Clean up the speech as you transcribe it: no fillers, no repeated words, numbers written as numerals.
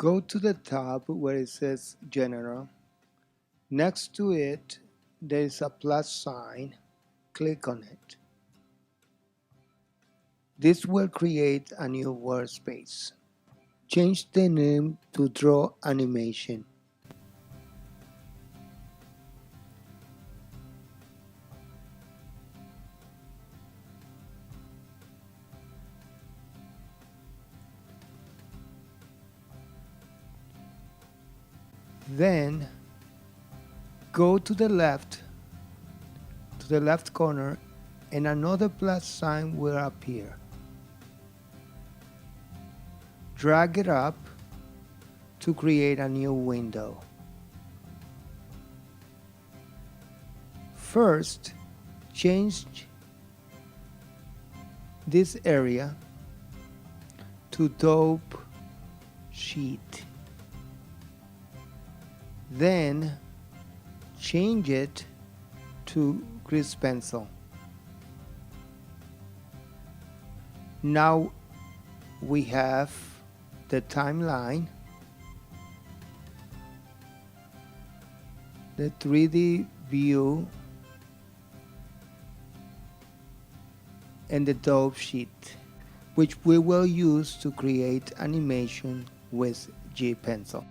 Go to the tab where it says General. Next to it, there is a plus sign. Click on it. This will create a new workspace. Change the name to Draw Animation. Then go to the left corner, and another plus sign will appear. Drag it up to create a new window. First, change this area to dope sheet. Then change it to grease pencil. Now we have the timeline, the 3D view, and the dope sheet, which we will use to create animation with G Pencil.